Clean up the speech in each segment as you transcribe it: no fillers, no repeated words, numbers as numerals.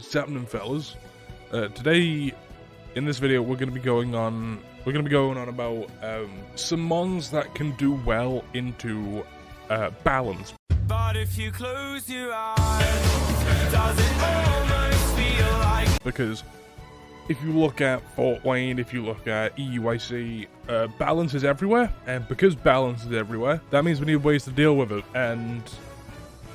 what's happening, fellas? Today, in this video, we're gonna be going on about some mons that can do well into balance. But if you close your eyes, does it almost feel like? Because if you look at Fort Wayne, if you look at EUIC, balance is everywhere, and because balance is everywhere, that means we need ways to deal with it. And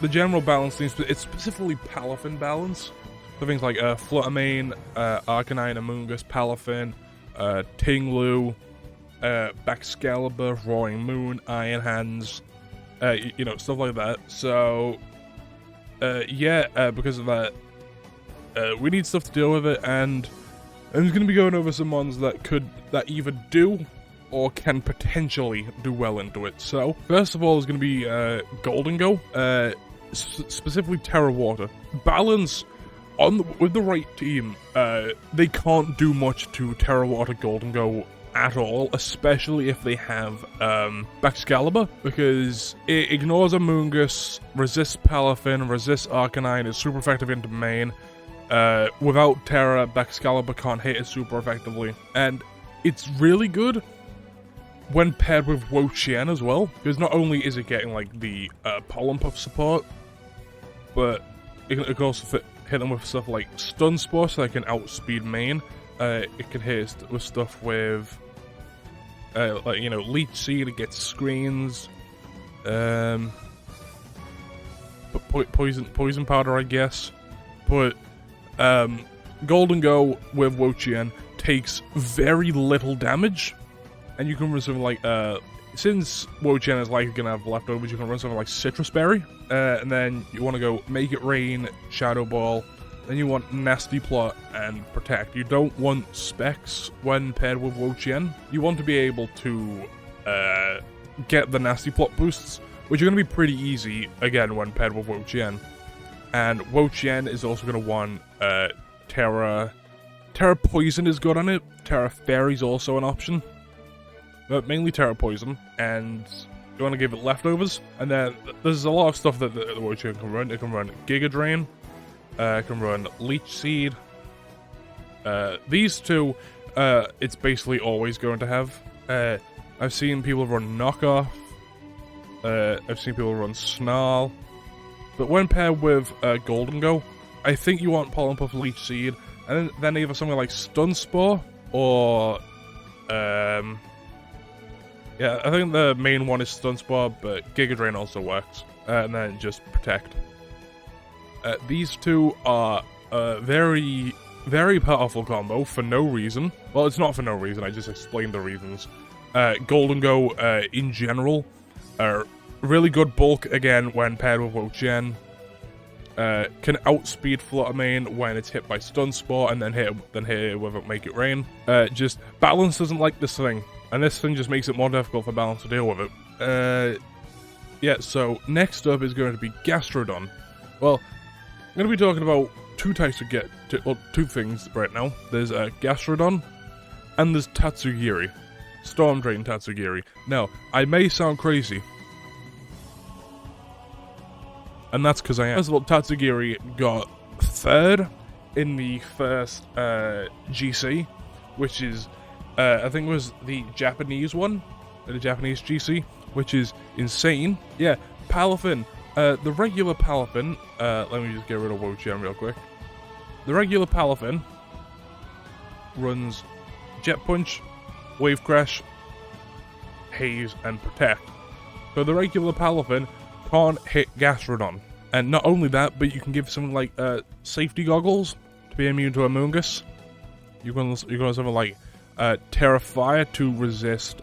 the general balance things, it's specifically Palafin balance. So things like Fluttermane, Arcanine, Amoonguss, Palafin, Tinglu, Baxcalibur, Roaring Moon, Iron Hands, you know, stuff like that. So, because of that, we need stuff to deal with it, and I'm just going to be going over some mons that either do or can potentially do well into it. So, first of all is going to be Golden Go, specifically Terra Water. Balance with the right team, they can't do much to Terra Water Golden Go at all, especially if they have Baxcalibur, because it ignores Amoonguss, resists Palafin, resists Arcanine, is super effective into main. Without Terra, Baxcalibur can't hit it super effectively, and it's really good when paired with Wo-Chien as well, because not only is it getting like the Pollen Puff support, but it can also hit them with stuff like Stun Spore, so they can outspeed main. It can hit with stuff with like, you know, Leech Seed, it gets screens, but poison powder, I guess. But Golden Go with Wo-Chien takes very little damage, and you can run something like since Wo-Chien is likely gonna have leftovers, you can run something like Citrus Berry, and then you want to go Make It Rain, Shadow Ball. Then you want Nasty Plot and Protect. You don't want Specs when paired with Wo-Chien. You want to be able to get the Nasty Plot boosts, which are going to be pretty easy, again, when paired with Wo-Chien. And Wo-Chien is also going to want Terra Poison is good on it. Terra Fairy is also an option. But mainly Terra Poison. And you want to give it leftovers. And then there's a lot of stuff that the Wo-Chien can run. It can run Giga Drain. Can run Leech Seed. These two, it's basically always going to have. I've seen people run Knockoff. I've seen people run Snarl. But when paired with Golden Go, I think you want Pollen Puff, Leech Seed, and then either something like Stun Spore, or yeah, I think the main one is Stun Spore, but Giga Drain also works. And then just Protect. These two are a very, very powerful combo for no reason. Well, it's not for no reason, I just explained the reasons. Golden Go, in general, really good bulk, again, when paired with Wo-Chien. Can outspeed Fluttermane when it's hit by Stun Spore, and then hit it with Make It Rain. Just, Balance doesn't like this thing, and this thing just makes it more difficult for Balance to deal with it. Yeah, so next up is going to be Gastrodon. Well, I'm going to be talking about two types of two things right now. There's Gastrodon, and there's Tatsugiri. Storm Drain Tatsugiri. Now, I may sound crazy, and that's because I am. First of all, Tatsugiri got third in the first GC, which is, I think it was the Japanese one, the Japanese GC, which is insane. Yeah, Palafin. The regular Palafin, let me just get rid of Wo-Chien real quick. The regular Palafin runs Jet Punch, Wave Crash, Haze, and Protect. So the regular Palafin can't hit Gastrodon. And not only that, but you can give something like Safety Goggles to be immune to Amoonguss. You can have something like Terra Fire to resist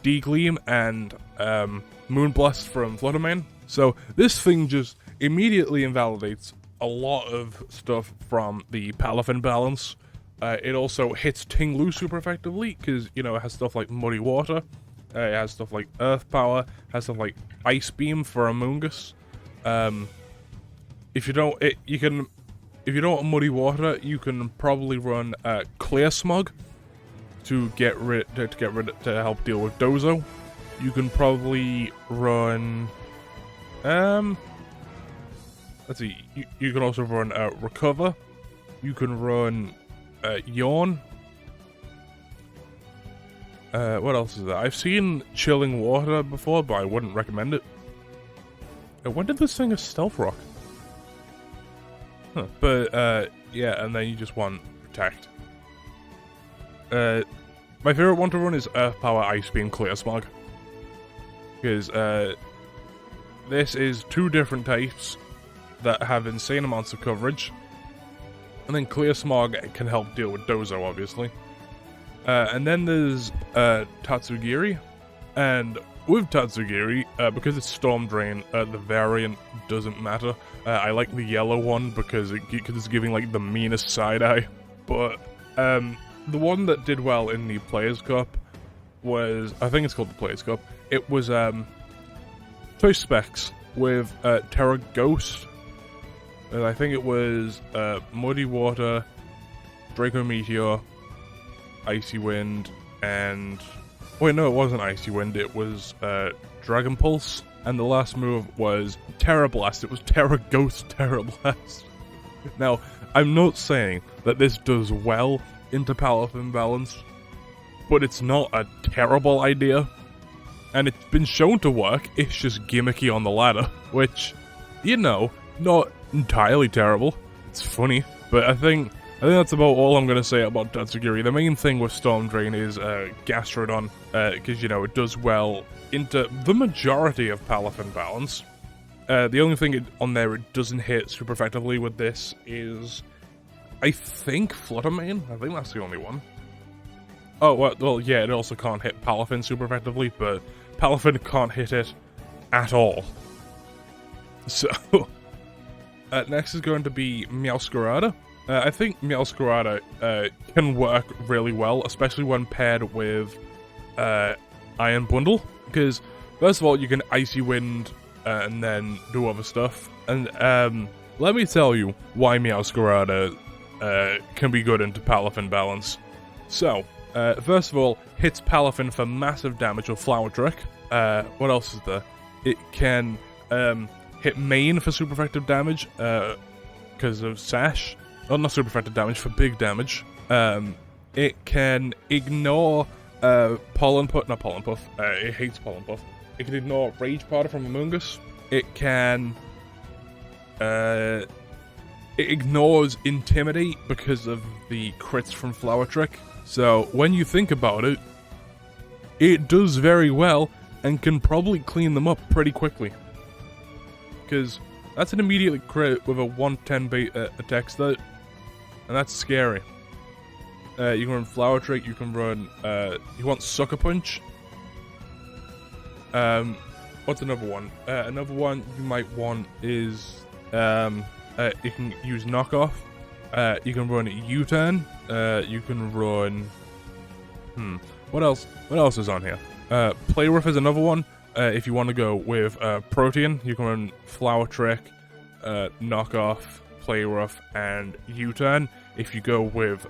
D-Gleam and Moonblast from Fluttermane. So this thing just immediately invalidates a lot of stuff from the Palafin balance. It also hits Tinglu super effectively, because, you know, it has stuff like Muddy Water. It has stuff like Earth Power. It has stuff like Ice Beam for Amoonguss. If you don't want Muddy Water, you can probably run Clear Smog to help deal with Dozo. You can probably run let's see, you can also run Recover You can run Yawn. What else is there? I've seen Chilling Water before, but I wouldn't recommend it. When did this thing a Stealth Rock? Huh. But, yeah, and then you just want Protect. My favorite one to run is Earth Power, Ice Beam, Clear Smog. Because, this is 2 different types that have insane amounts of coverage. And then Clear Smog can help deal with Dozo, obviously. And then there's Tatsugiri. And with Tatsugiri, because it's Storm Drain, the variant doesn't matter. I like the yellow one because it's giving like the meanest side eye. But the one that did well in the Players' Cup was, I think it's called the Players' Cup. It was Choice Specs with Terra Ghost. And I think it was Muddy Water, Draco Meteor, Icy Wind, and... Wait, no, it wasn't Icy Wind, it was Dragon Pulse. And the last move was Terra Blast. It was Terra Ghost Terra Blast. Now, I'm not saying that this does well into Palafin balance, but it's not a terrible idea. And it's been shown to work, it's just gimmicky on the ladder, which, you know, not entirely terrible. It's funny, but I think that's about all I'm going to say about Tatsugiri. The main thing with Storm Drain is Gastrodon, because, you know, it does well into the majority of Palafin balance. The only thing on there it doesn't hit super effectively with this is, I think, Fluttermane? I think that's the only one. Oh, well, yeah, it also can't hit Palafin super effectively, but Palafin can't hit it at all. So... next is going to be Meowscarada. I think Meowscarada can work really well, especially when paired with Iron Bundle. Because, first of all, you can Icy Wind and then do other stuff. And let me tell you why Meowscarada can be good into Palafin balance. So, first of all, hits Palafin for massive damage with Flower Trick. What else is there? It can... hit main for super effective damage, because of Sash. Oh, not super effective damage, for big damage. It can ignore Pollen Puff, not Pollen Puff, it hates Pollen Puff. It can ignore Rage Powder from Amoonguss. It can... it ignores Intimidate because of the crits from Flower Trick. So, when you think about it, it does very well, and can probably clean them up pretty quickly. Because that's an immediate crit with a 110 bait attack stat, and that's scary. You can run Flower Trick, you can run, you want Sucker Punch. What's another one? Another one you might want is, you can use Knockoff. You can run U-Turn. You can run, what else is on here? Play Rough is another one. If you want to go with Protean, you can run Flower Trick, Knockoff, Play Rough, and U-Turn. If you go with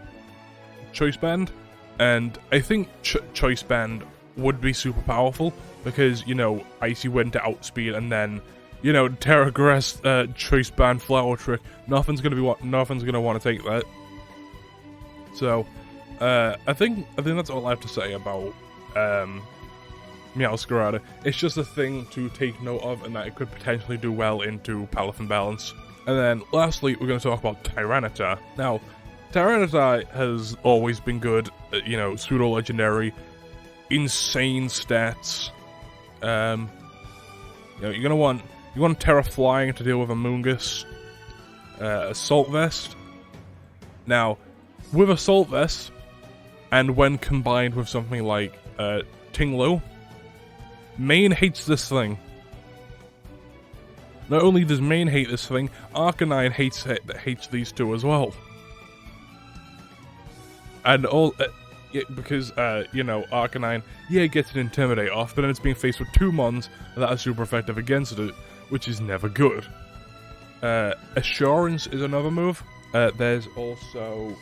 Choice Band, and I think Choice Band would be super powerful because, you know, Icy Wind to outspeed, and then, you know, Terra Grass, Choice Band, Flower Trick. Nothing's gonna want to take that. So, I think that's all I have to say about Meowscarada. It's just a thing to take note of, and that it could potentially do well into Palafin balance. And then, lastly, we're going to talk about Tyranitar. Now, Tyranitar has always been good, you know, pseudo-legendary, insane stats. You know, you're gonna want Terra Flying to deal with Amoonguss, Assault Vest. Now, with Assault Vest, and when combined with something like Tinglu, Main hates this thing. Not only does Main hate this thing, Arcanine hates these two as well. And all, yeah, because, you know, Arcanine, yeah, gets an Intimidate off, but then it's being faced with 2 mons that are super effective against it, which is never good. Assurance is another move. There's also,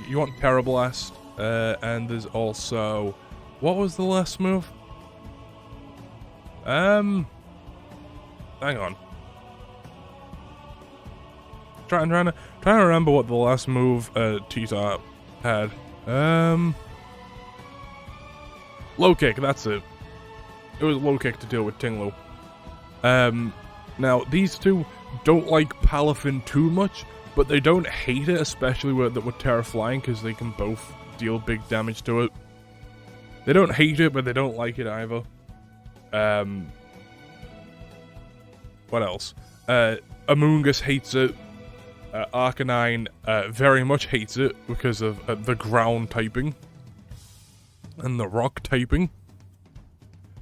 you want Terra Blast, and there's also, what was the last move? Hang on. I'm trying to remember what the last move T-Tar had. Low kick, that's it. It was low kick to deal with Tinglu. Now these two don't like Palafin too much, but they don't hate it, especially with Terra flying, because they can both deal big damage to it. They don't hate it, but they don't like it either. What else? Amoongus hates it. Arcanine very much hates it because of the ground typing and the rock typing.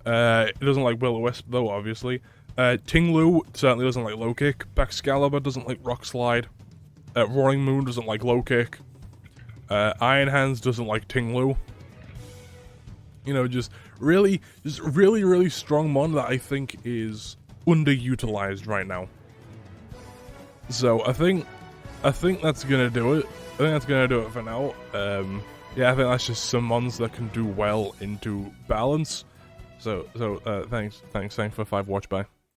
It doesn't like Will-O-Wisp though, obviously. Tinglu certainly doesn't like low kick. Baxcalibur doesn't like rock slide. Roaring Moon doesn't like low kick. Iron Hands doesn't like Tinglu. You know, just really strong mon that I think is underutilized right now. So I think that's gonna do it. I think that's gonna do it for now. Yeah, I think that's just some mons that can do well into balance. So thanks for 5 watch, bye.